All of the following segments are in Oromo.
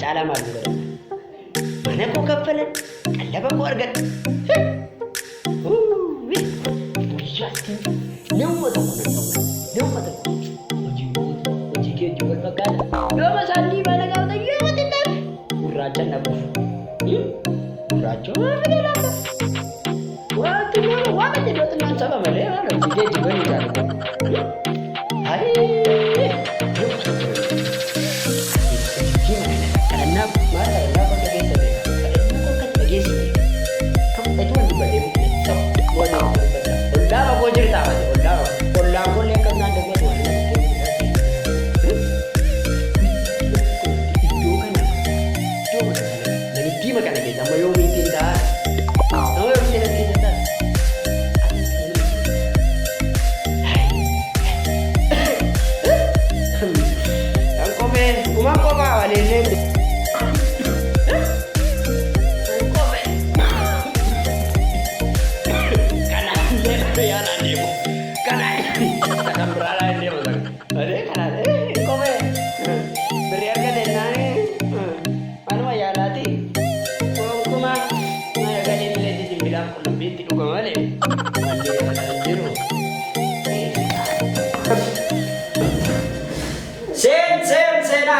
caalaa maal godhan? Mana koo kaffalan, qallaba koo argadha. Guyyaatti nama tokko nan ta'u, nama tokko. Hojii keetii wal fakkaata. Yooma isaanii mana gaafatan yooma xinnaan. Gurraacha nabuuf. Gurraacha waan fedhe laata? Wanti nama waan fedhe yoo xinnaan saba malee waan hojii keetii wal jaalatu.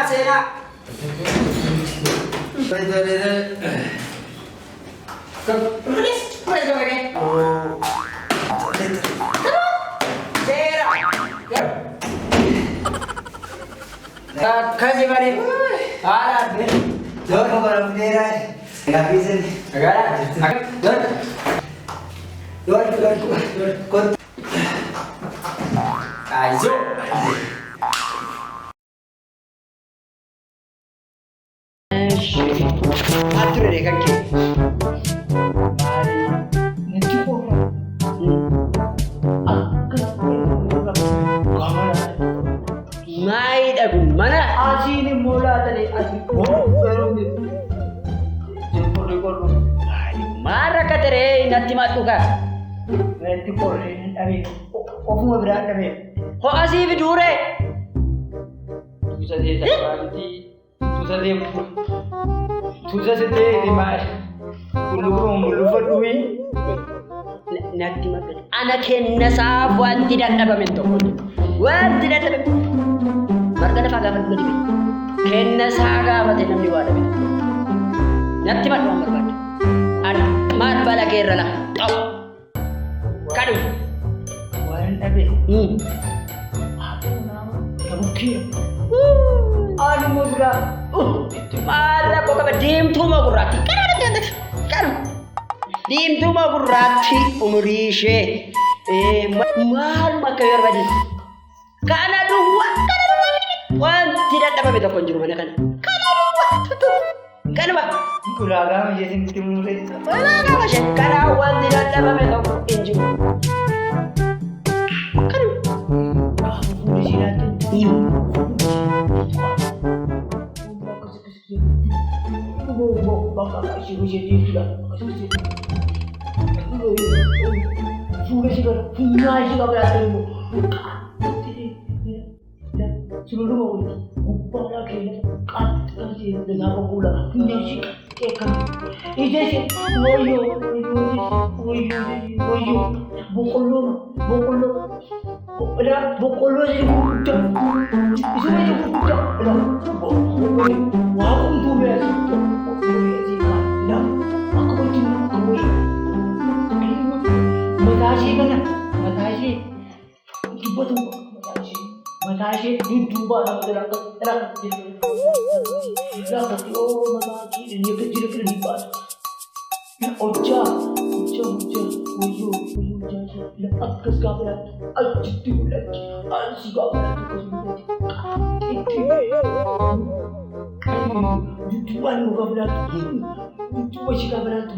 Sena. Kasih balik. Ada. Dor mau barang bendera. Enggak bisa nih. Enggak ada. Dor. Kot. Ayo. Atur deh kaki. Nanti orang. Mai dah mana? Aji ni mula tadi aji. Baru ni. Jempol. Marah kata re nanti matu ka. Nanti korang ni. Aku mau berada ni. Kau aji berdure. Susah dia tak berhenti. Susah sedih di mas. Mulu berdui. Nanti makan. Anak henna sahabat tidak ada memento. Wan tidak ada. Markana fagafat berdui. Henna sahabat yang namni wada. Nanti makan markat. Anak mat bala kerala. Kadu. Wan tapi. Aku nama kamu kira. Aduh murah. Malah kok kabar dim tu mau kurati. Kan. Dim tu mau kurati umurishe. Mal makayar badi. Kana dua. Wan tidak dapat betul konjur mana kan. Kana dua. Kana ba? Kuraga me jesin timure. Kuraga masih kana wan tidak dapat betul konjur. Kan. Polisi datang. Baka kasih dia sudah kasih. Sudah sih kan, punya sih kan berarti ibu. Sebelum mau upah lagi, kasih dengan apa pula punya sih kan. Ini sih, woyo, bokolo, ada bokolo sih bukan. Itu aja bukan. Wah, aku biasa. Matasi, coba tu matasi di dua terang. Tidak betul matasi ini kecil di bawah. Oja, uyu jaja, lepas keskabelan, ajitu lagi, asyikabelan itu Jutuan muka berat, jutuan sikap berat,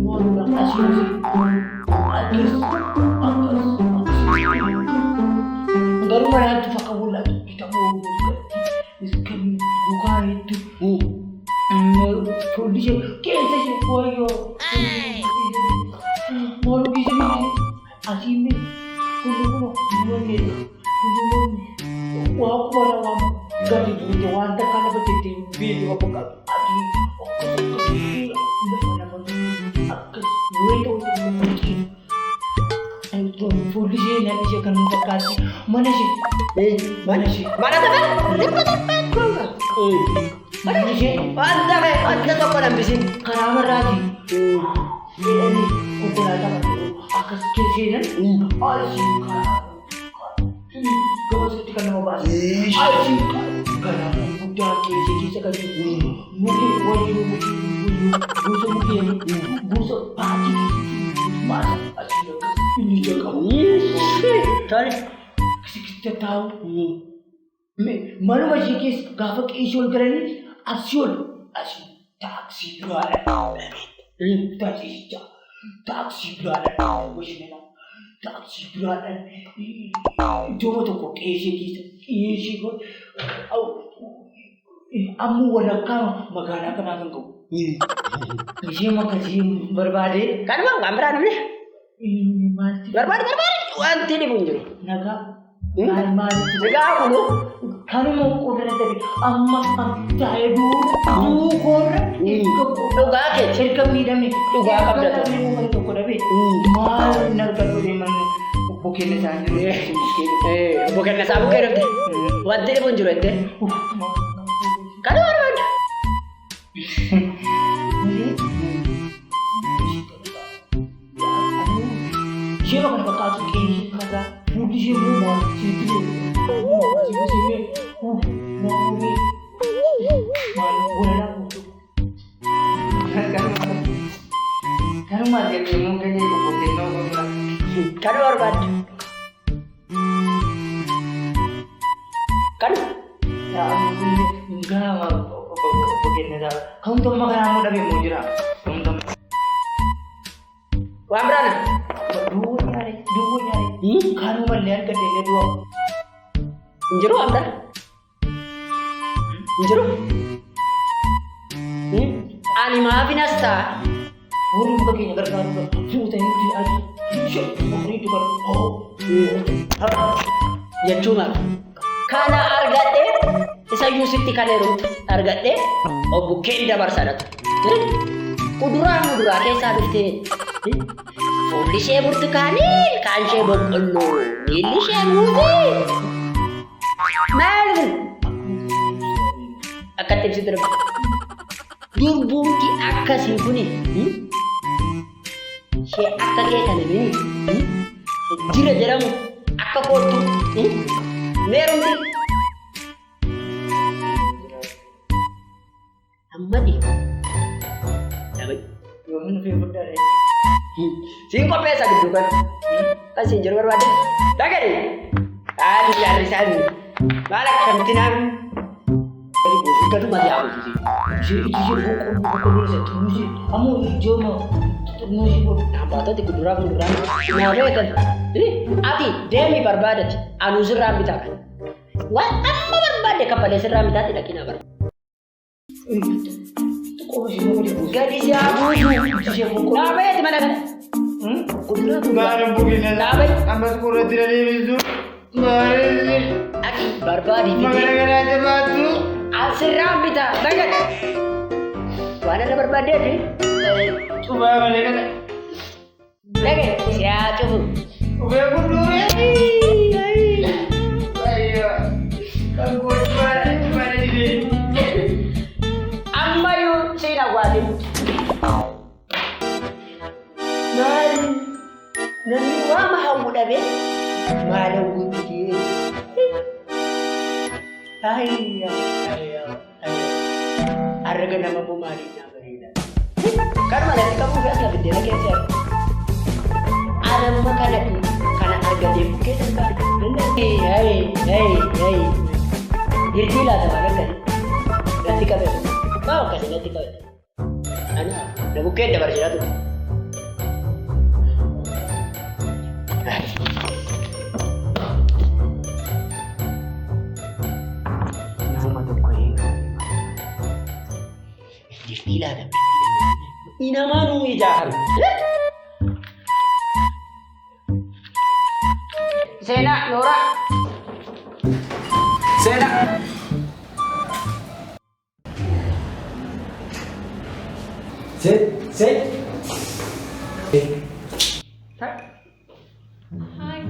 mau nak asyik, akas. Baru mana tu fakau lagi kita mau sekarang buka itu, polisi kesa sih koyo, mau bisa ni, asyik ni, kudu ni, wah aku ada wam, ganti. wanta kana ba video apa ka adi akas wait itu polisi nanti saya akan mengkasi mana sih mana teman mana sih anda tuh apa namanya karama lagi ini udah ada akas kiri asyik kau seperti kan mau bahas asyik karena udah kiri sekali mungkin busuk pagi mas asyik ini jaga tadi kita tahu mana masih kis gafak isul kerani asyik taksi berada ini taksi berada taksi berada cuma tuh kok isi kok amu wala ka magana ka na ko isi makasi berbade kan bang gambaran ni berbade wanti ni bunjur naga mati jaga aku lo kami mau order tadi amma cahaya dulu kor itu gak ke cerita mida mi itu gak apa dah itu kor abi mal nak tahu di mana bukan saja bukan sabu kira wanti ni bunjur ente kan orang siapa kan bakal kini kata mudi sih mau situ sini mau ni malu boleh aku kan market ni mungkin ni kau boleh no kan orang kan ya enggak begini dah kamu tuh makan kamu dah mau jirah kamu tuh Wamran dua nyari kamu melihat ke dia dua Injero apa? Injero? Ani maafin asta. Orang begini berkata, sudah ini aja. Siapa itu kan? Ya cuma karena argate, saya Yusuf di kanerut argate, bukan dabar sanat. Kudura kayak sabit. Polisi bertekanil, kan saya berkeluh. Ini saya muzik. Melvin, akan tips itu Durbunki akka simpuni. Saya akka kan ini. Jira jaramu akka kotu. Meron di. Amma di. Dapat. Yo mana favorite dari. Singko pesa gitu kan. Kasih jerwar wadah. Dagan. Ali dari sana. Balak kantinam. Jadi bos itu mati aku sih. Bukan dulu sih. Kamu hijau mau. Nusi bos. Apa tadi kudurang. Nah kan. Ini ati demi barbadat. Anu seram kita kan. Wah, amma barbadat kepada seram kita tidak kena bar. Kok sih mau dibus? Jadi siapa? Nabe di mana kan? Kudurang. Barang begini. Nabe. Ambil sekolah tidak dibisu. Aki barbadi Magana aja batu. Alseram kita, banyak. Mana ada barbadi ni? Coba balik. Lagi, siapa coba? Udah aku dulu ya. Ayo. Kamu mana di? Amma yuk sini aku Nani wa mahamu dabe? Malam gunji. Ayah. Harga nama pemari nak berida. Karena nanti kamu biasa lebih dia lagi siapa? Ada makanan itu karena harga dia bukan harga. Hei. Irtilah sama kan? Nanti kau mau kasih nanti kau. Anak, dah bukan dah bersih tu. Gila dah. Ina manu ijahan. Sena, Nora. Sena. Sit. Hai,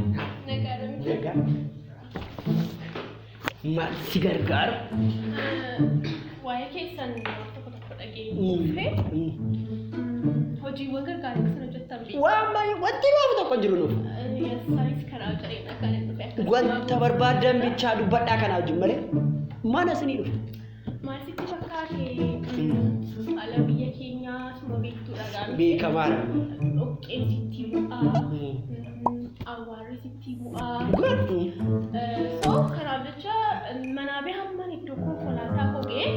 negara. Masih gargar. Waa'ee keessan tokko dhageenye hojiiwwan gargaaraa kan hojjetan Wanti baafatu tokko jiru nuuf. Saayiis karaa jireenya kan hin dhufe Wanta barbaadan bichaa dubbadhaa kanaa wajjin malee mana isinii dhufu. maal sitti fakkaate haala biyya keenyaa suma beektuudha gaariidha. Beekamaadha. Dhoqqeen sitti bu'aa, awwaarri sitti bu'aa. So kanaaf jecha manaa bee hamman iddoo konkolaataa kogee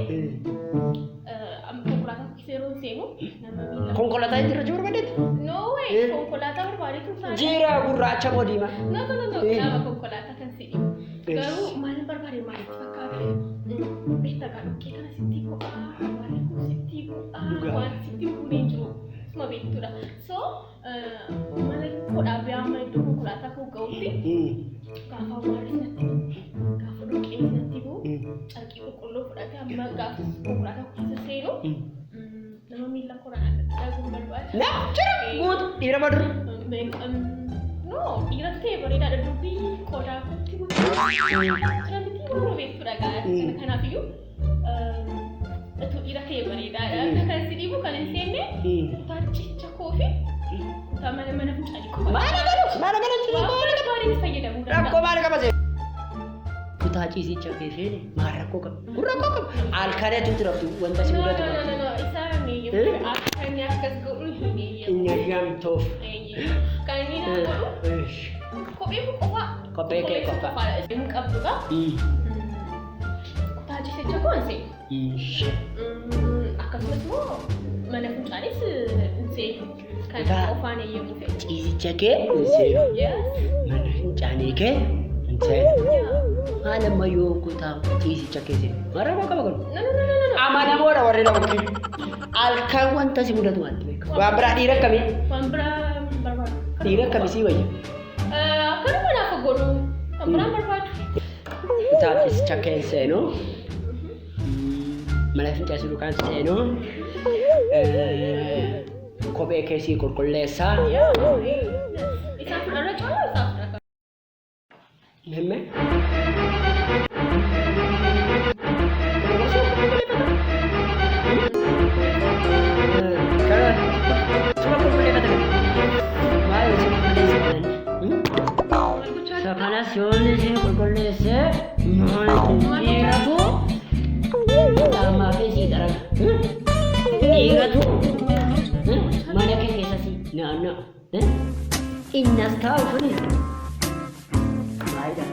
konkolaataa seeroon seenu nama miila. Konkolaataa jira jiru barbaadeeti? No way, konkolaataa barbaadeetu isaanii. Jira gurraacha moo diimaa? No, nama konkolaataa kan si'i. Garuu maal barbaade maalitti fakkaate? Beektaa gaa dhoqqee kana sitti bu'aa, awwaarri kun sitti bu'aa, waan sitti bu'ee jiru suma beektuudha. So mana kodhaa bee hamma iddoo konkolaataa koo ga'utti gaafa awwaarri natti bu'u, gaafa dhoqqeen natti bu'u, carqii qulqulluu fudhatee amma gaafa konkolaataa keessa seenu nama miila koraan dhaguun barbaada. Jira guutu dhiira maduru. No, dhiira ta'e bareedaadha dubbii qodaa kutti Namni yeroo beektuudha gaa'ela kanaafiyyuu dhiira ta'e bareedaadha. Kan si dhiibu kan hin seenne taachicha koofi kutaa mana fincaanii qofa. Maala galuuti Baay'ee fayyadamuu danda'a. rakkoo maal qaba see? Kutaa ciisicha keessee maal rakkoo qaba? Rakkoo qaba. Alkaneetu raftu wanta si mudatu. No, isaan akkanni akkas godhu hin eeyyamu. Inni gamtoof. Kan inni nama godhu kophee qofa. Kophee kee qofa. Hin qabduudha. Kutaa ciisicha koonse. Akkasumas immoo mana fincaanis hin seenu. Kan qofaan eeyyamu ta'e. Ciisicha kee hin seenu. Mana fincaanii kee hin seenu. Haala ammayyoo kutaa ciisicha kee seenu. Maal rakkoo qaba godhu? No. Amanamoodha warri nama kee. Alkaan wanta si mudatu waan beeku. Waan biraa dhiira akkamii? Waan biraa barbaadu. Dhiira akkamii sii wayya? Akkanuma naaf godhu. Waan biraan barbaadu. Kutaa ciisicha kee seenu. Mana fincaanii dukaan seenu. Kophee keessii qulqulleessaa. Isaan fudharra caalaa isaaf fudhata. Memme? Sakanas yoonni si qulqulleesse dhiiratu dhamaa fi sii daraga. Dhiiratu mana kee keessatti naannoo. Innas taa'u kuni maalidha?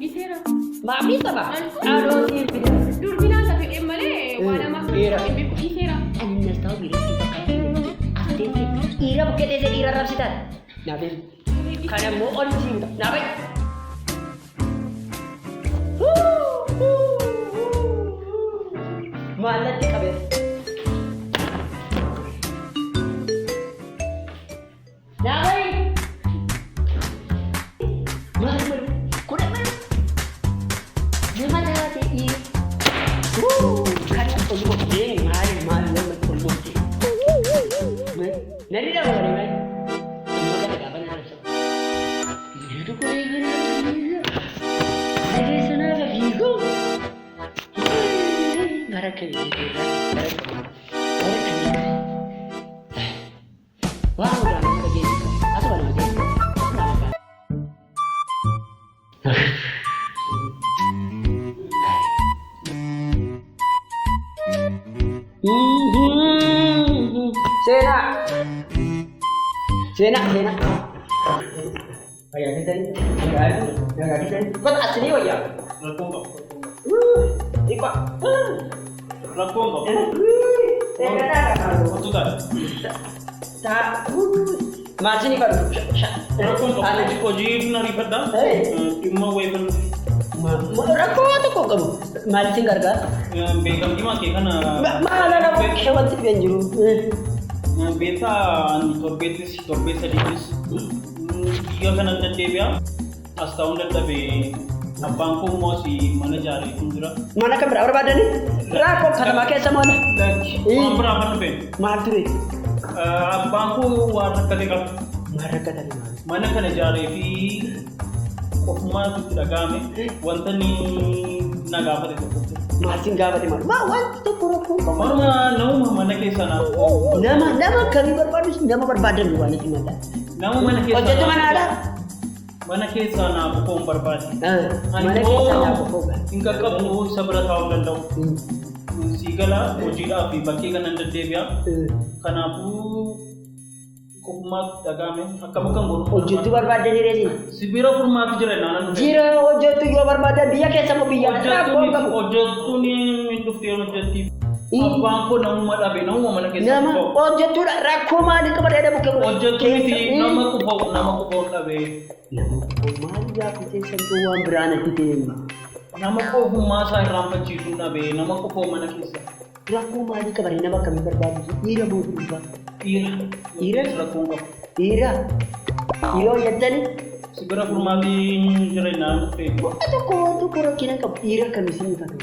Iseera. Maamii qaba. Dhaalootiin fida. Durbinaan tafe malee waan namaaf Dhiira. hin beeku. Iseera. Innas taa'u biratti bakka asdeesse dhiira bukkee teessee dhiira rabsitaan. Naafin kan ammoo ol sii muda. Naafin. Maallatti qabeessa. Naafin. Maal kun nama taate dhiira. Kan ol moftee maal nama ol moftee. Nani dah makan ni? Makan apa nak rasa? Itu kau yang ni. Ada sana ada bigo. Garak ke ni? Garak ke mana? Wah, udah nak pergi. Apa nak pergi? Sena. Ayah kita ni. Kau tak asli wajah. Ikut. Rakkoo qaba. Saya kata Wantu taate. tak. Macam ni baru. Rakkoon qaba. Hojii na rifadhaa. Dhimma wayii kan Rakkoo tokko qabu. Maal isin gargaara? beekamtii maatii kana Maala nama wanti dhibeen jiru. beektaa torbee sadiitis biyya kana deddeebi'a as ta'uun dadhabee Abbaan koo immoo si mana ijaaree kun jira. Mana kan biraa barbaadani? Rakkoo kanamaa keessa mana. Waan biraa kan dhufe. Maal ture? Abbaan koo waan rakkate qaba. Maal rakkatan maal? Mana kana ijaaree fi ofumaatu itti dhaga'ame wanta ni na gaafate tokko. Maaltiin gaafate maal? Wanti tokko rakkoo qaba. Maruma nama mana keessa naaf. Nama kamii barbaadus nama barbaadan waan itti mala. Nama mana keessa. Hojjetu manaadha? Mana keessa naaf koon barbaade. Mana keessa naaf koon. Hin qaqqabu isa bira taa'uu danda'u. Siigala hojiidhaaf fi bakkee kanan deddeebi'a. Kanaafuu kofumaatti dhaga'ame akka bakka hin godhu. Hojjetu barbaadan jireenya. Sibira furmaatti jira naannoo. Jira hojjetu yoo barbaadan biyya keessa moo biyya alaa? Hojjetuun hin dhuftee hojjettiif. Abbaan koo namuma dhabe namuma mana keessa. Nama hojjetuudha rakkoo maalii qaba dheedha bukkee godhu. Hojjetu miti nama qufa'u dhabe. Nama qufa'u maali gaafate santuu waan biraan atti ta'e. Nama qofummaa isaa irraanfachiisuu dhabe nama qufa'u mana keessa. Rakkoo maalii qaba nama akkamii barbaadu? Dhiira moo durbaa? Dhiira rakkoo qaba. Dhiira hojjetani? Sibira furmaatti jira naannoo ta'e. Waan tokko rakkina qabu dhiira akkamiin fayyadu?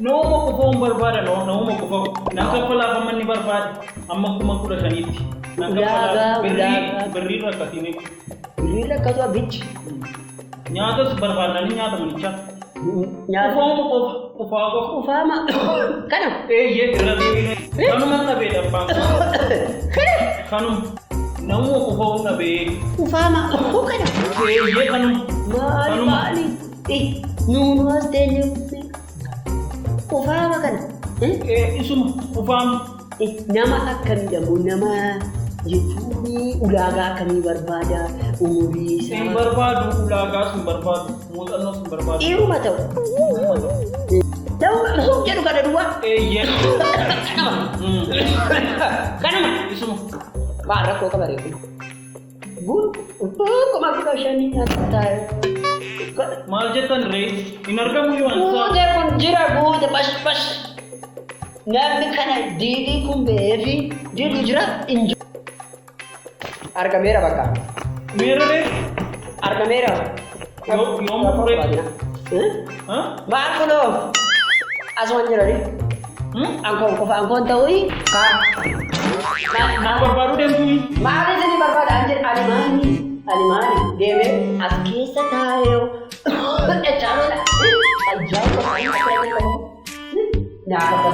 Nama qofa'uun barbaada nama qofa'u. Nan kaffalaaf amma ni barbaade amma 15,000tti. Birrii rakkatine. Birrii rakkatu abichi. Nyaatas barbaadanii nyaata manichaa. Nyaata. Qofaa. Ufaama. Kana. Eeyyee irra deebiin. Kanuma dhabee dhabbaan. Kanuma. Namuma qofa'uu dhabee. Ufaama. Kana. Eeyyee kanuma. Maali? Nuunu as teenye. Ufaama kana. Isuma ufaama. Nama akkamii jedhamu nama jechuun ulaagaa akkamii barbaada umurii isaa. Hin barbaadu ulaagaas hin barbaadu muuxannoos hin barbaadu. Dhiiruma ta'u. Ta'u jedhu kana duwwaa. Eeyyee. Kanuma. Isuma. Waan rakkoo qaba reefu. Akkuma akka shanii nyaata taa'e. Maal jettan ree? Hin argamu yoo ansa. Guute kun jira guute bash. Namni kana diidii kun beefi diidii jira inji. Argameera bakka. Meera ree? Argameera. Yoom fure? Maal kunoo? Asumaan jirani? Ankoon ta'uu Maa barbaadu deemtu? maali isin barbaada? Alimaani deemee as keessa taa'ee chaaloodha. Ajaa'iba! Nyaata